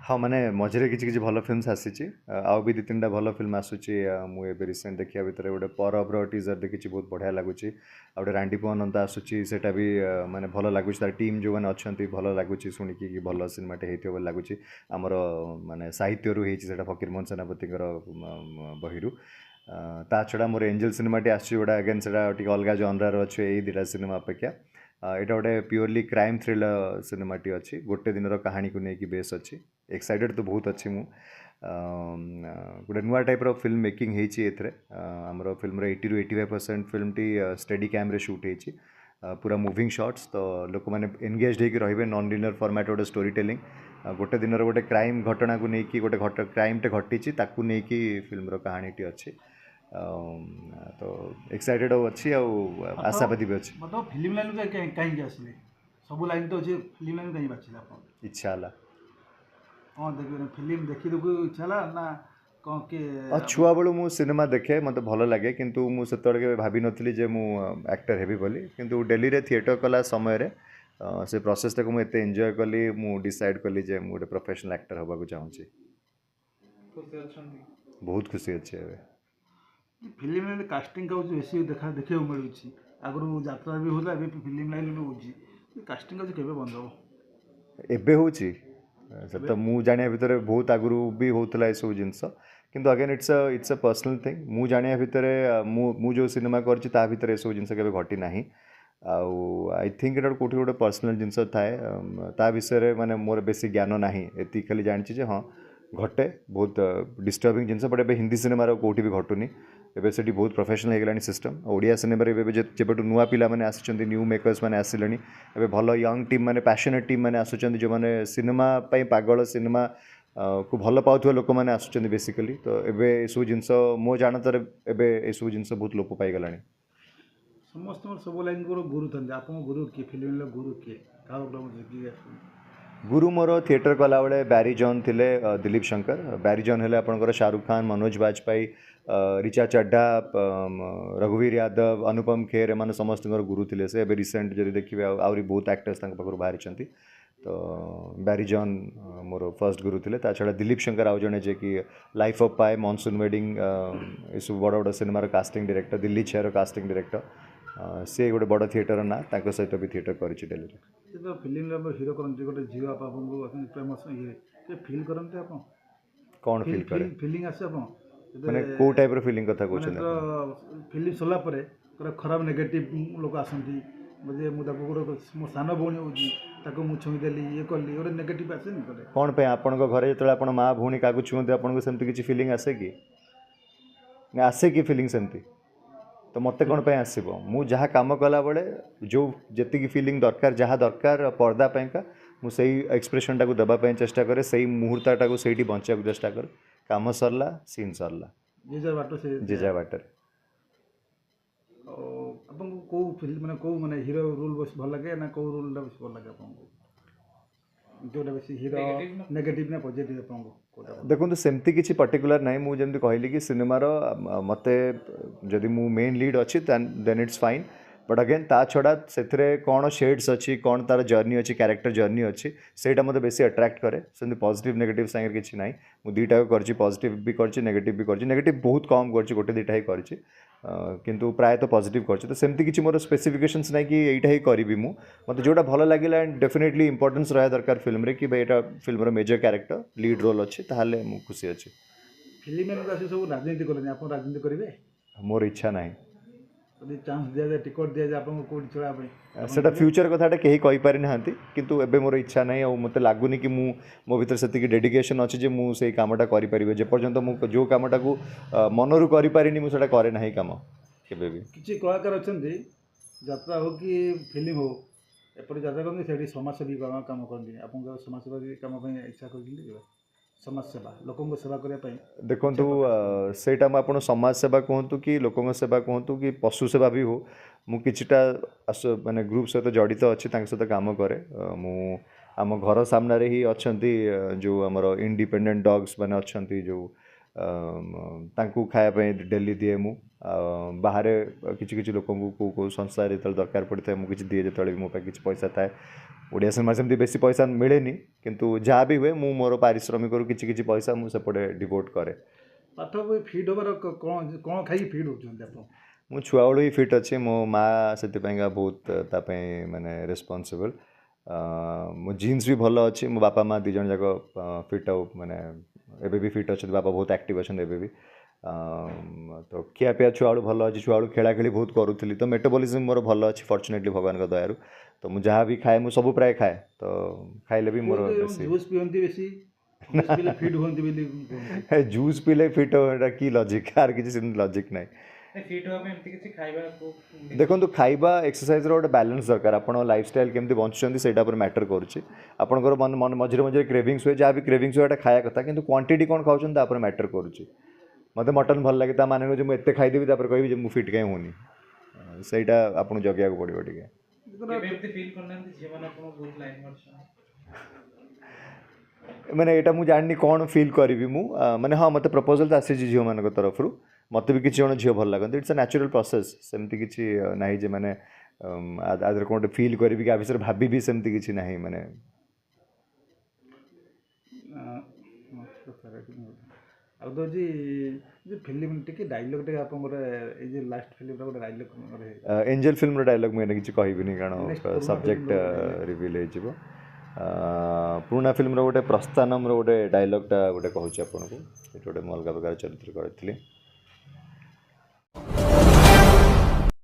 हाँ माने मझे किसी किसी भल फिल्म आसी आउ भी 2-3टा भल फिल्म आसूची मुझे रिसेंट देखा भितर गोटे परब टीजर देखी बहुत बढ़िया लगुच गोटे रांडी पवनंता आसूची सेटा भी माने भल लगुच तार टीम जो मैंने अच्छा भल लगुच शुणिकी कि भल सिनेमाटे होती लगुच आमर माने साहित्यरू होता फकीरमोहन सेनापति बहिरू ता छड़ा मोर एंजल सिनेमाटे आसोटा अगेन से अलग जनरार अच्छे यही 2टा सिनेमा अपेक्षा यहाँ गोटे प्योरली क्राइम थ्रिलर सिनेमाटी अच्छी गोटे दिन कहानी को लेकिन बेस अच्छी एक्साइटेड तो बहुत अच्छी मु गोटे नुआ टाइप्र फिल्म मेकिंग होती आमर फिल्म 80-85% फिल्म टी स्टेडी कैमरे शूट होती पूरा मुविंग शॉट्स तो लोक मैंने एनगेज होकर रही नॉन लिनियर फॉर्मेट गोटे स्टोरी टेलिंग गोटे दिन गोटे क्राइम घटना को लेकिन गोटे क्राइमटे घटी नहीं फिल्म कहानीटी अच्छी तो एक्साइटेड अच्छी आशावादी भी अच्छी मतलब फिल्म लाइन कहीं आसिले सब लाइन तो अच्छे फिल्म लाइन कहीं बाछिले आप इच्छा है कौन देखे फिल्म देखी देखु इच्छा है ना कौन के छुआ बेलू मु सिनेमा देखे मत भल लगे किंतु मु से भाभी नी जे मु एक्टर हेबी बोली किंतु डेली रे थिएटर कला समय रे से प्रोसेस टाक मुझे एंजॉय कली मु डिसाइड कली जे मु गोटे प्रोफेशनल एक्टर होगा चाहूँगी बहुत खुशी अच्छे फिल्म लाइन कास्टिंग का बेसी देखा मिलूँ आगु यात्रा भी होता है फिल्म लाइन भी हो कास्टिंग के बंद हम एबे होची तो मु जानिया भितर बहुत आगु भी होता सब जिनस किंतु again it's a personal thing मु जानिया भितर मु जो सिनेमा करछि ता भितर ए सब जिनस केबे घटी नाही आई थिंक इट कोठी गोटे पर्सनल जिनस थाए ता विषय माने मोर बेसी ज्ञान नाही एति खाली जानिछि जे हां घटे बहुत डिस्टर्बिंग जिनस बट ए हिंदी सिनेमार कौटी भी घटुनी एबे से बहुत प्रोफेशनल हो गलानी सिस्टम ओडिया सिनेमा जेबेटू नुआ पिला माने आसिचंदी न्यू मेकर्स माने आसिलेनी एबे भल यंग टीम माने पैशनेट टीम माने आसुचंदी जो माने सिनेमा पई पागल सिनेमा को भल पाउथुवा लोक माने आसुचंदी बेसिकली तो एबे एसु जिनस मो जानतर एबे एसु जिनस बहुत लोप पाई गलानी समस्त सब लाइन गुरु था आप गुरु किए फिल्म गुरु किए गुरु मोर थिएटर कला बेले बैरी जॉन थिले दिलीप शंकर बैरी जॉन हेले आपनकर शाहरुख खान मनोज बाजपेयी रिचा चड्ढा रघुवीर यादव अनुपम खेर एम समस्त गुरु थे से रिसेंट जब देखिए आहरी बहुत एक्टर्स पाखु बाहरी तो बैरी जॉन मोर फर्स्ट गुरु थे छड़ा दिलीप शंकर आउ जड़े जे कि Life of Pi Monsoon Wedding ये सब बड़ बड़ सिनेमार कास्टिंग डायरेक्टर दिल्ली छेर कास्टिंग डायरेक्टर सी गोटे बड़ थिएटर ना सहित भी थिएटर कर डेली तो फिल्म हिरो करते गोटे झील आप फेमस ये फील करते आप कौन फील करे फीलिंग आसे माने को टाइप रो फीलिंग कथा कहछन फिल्म सरला परे खराब नेगेटिव लोक आसंती मुझे मु मो सान भौणी हो मु छुई देली ये कली गोटे नेगेटिव आसे नि करे कौन पे आपण घरे जो आप माँ भौणी क्या छुँते आपको सेमती किसी फीलिंग आसे कि आसे कि फीलिंग सेमती तो मत कौन पे आसब मु जहाँ कम कला बेले जो जी फीलिंग दरकार जहाँ दरकार पर्दा का मुझे एक्सप्रेशन टाक देवाई चेष्टा करे से मुहूर्तटा को सही बचा चेष्टा करे काम सरला सीन सरला जे जा बाटर आपको कौ फिल्म मैंने कौ मैंने हीरो रोल बस भल लगे ना कौ रोल बस भल लगे आपको जोटा बेसी हीरो नेगेटिव ना पॉजिटिव आपको देखो सेमती किसी पर्टिकुलर ना मुझे कहली कि सिनेमार मत जदि मु मेन लीड अच्छी then it's fine but again ता छड़ा से कौन शेड्स अच्छी कौन तार जर्नी अच्छी कैरेक्टर जर्नी अच्छी सेटा मत बेसी अट्राक्ट करे से पॉजिटिव नेगेटिव सांगे किसी ना मुझे दुईटा कर पॉजिटिव भी कर नेगेटिव भी कर नेगेटिव बहुत कम कर गोटे दुईटा ही कर किंतु प्राय तो पॉजिटिव कर तो सेमती किसी मोर स्पेसिफिकेशंस ना कि यहीटा ही करी मु मत जोटा भल लगे एंड डेफिनेटली इंपोर्टेंस रहा दरकार फिल्म रे कि भाई यहाँ film major character lead role अच्छी ताहले मु खुशी अच्छी फिल्म सब राजनीति करें आप राजनीति करेंगे मोर इच्छा ना चांस दिया जाए टिकट दिया जाए आपको कोड चढ़ा सेटा फ्यूचर कथाटा कहीं कहि पारि नाहंती किंतु एबे मोर इच्छा नहीं और मते लागुनी कि मो भीतर सेतिक डेडिकेशन अच्छी जे मु से कामटा करि परिबे जे पर्यंत मु जो कामटा को मनरु करि पारिनी मु सेटा करे नाही काम केबे भी किछि कलाकार अछंती यात्रा हो कि फिल्म हो एपरि यात्रा करनी सेठी समाजसेवी काम करनी आपन समाजसेवी काम पे इच्छा करली समाज सेवा लोकों सेवा करने देखो सेटा आप समाज सेवा कहतु कि लोकों सेवा कहतु कि पशु सेवा भी हो मु किछिटा माने ग्रुप सहित जड़ित अच्छी सहित काम करे मु आम घर सामने ही अच्छा जो आमर इंडिपेंडेंट डॉग्स मैंने अच्छा जो तांकु खाया पे डेली दिए मु बाहर किसी किसी लोक को संसार जो दरकार पड़ता है मुझे दिए जो मो किसी पैसा थाए ओडिया सिनेमा सेमती बेसी पैसा मिले किंतु जहाँ भी हुए मु मोर पारिश्रमिक किसी पैसा मुझे डिवोट करे पाठ बही फिट हबार कौन कौन खाई फिट होती आप मु छुआ बेलू ही फिट अच्छे मो माँ से बहुत माने रेस्पॉन्सिबल मो जीन्स भी भल अच्छी मो बापा माँ दिजन जाक फिट माने एबे भी फिट अच्छे बापा बहुत एक्टिव अच्छा एबे भी तो खिया पिया छुआ बेलू भल अच्छी छुआ बेलू खेला खेली बहुत करूली तो मेटाबॉलिज्म मोर भल अच्छी फॉर्चुनेटली भगवान का दयारू तो मुझे जहाँ भी खाए मुझे सब प्राय खाए तो खाइले भी मोर जूस पियंती बेसी फिट हुअंती बोली जूस पीले फिट हो की लॉजिक यार किसी लॉजिक नहीं फिट होगा एमती किसी खाइबा देखो खाइबा एक्सरसाइज गोटे बैलेंस दरकार आपण लाइफस्टाइल केमती बंचुंट से मैटर करुच्ची आपंकर मन मन मझे मझे क्रेविंग्स हुए जहाँ भी क्रेविंग्स हुए खाया कथा किंतु क्वांटिटी कौन खाऊँ मैटर करुच्ची मत मटन भल लगे माने जो मुझे खाईदेवी कहि मुझे फिट कहीं होनी सहीटा आपको जगिया पड़ो टे एमती फील करना झील मैंने बहुत लाइन मारछन मैंने यहाँ मुझे जानी कौन फिल करी मु माने हाँ मत प्रपोजल आसी झील मान तरफ मत भी किसी जन झील भल लगती इट्स अ नेचुरल प्रोसेस सेमती किसी ना जे मैंने आदर कौन फिल करी कि विषय भाभी भी सेमती किसी ना मैंने फिल्म टी डायलॉग टे आप लास्ट फिल्म गोटे डायलॉग एंजल फिल्म डायलॉग मुझे किसी कहबी कारण सब्जेक्ट रिवील हो पुराना फिल्म गोटे प्रस्थानम गोटे डायलॉगटा गोटे कहूँ आपको गोटे अलग प्रकार चरित्र करी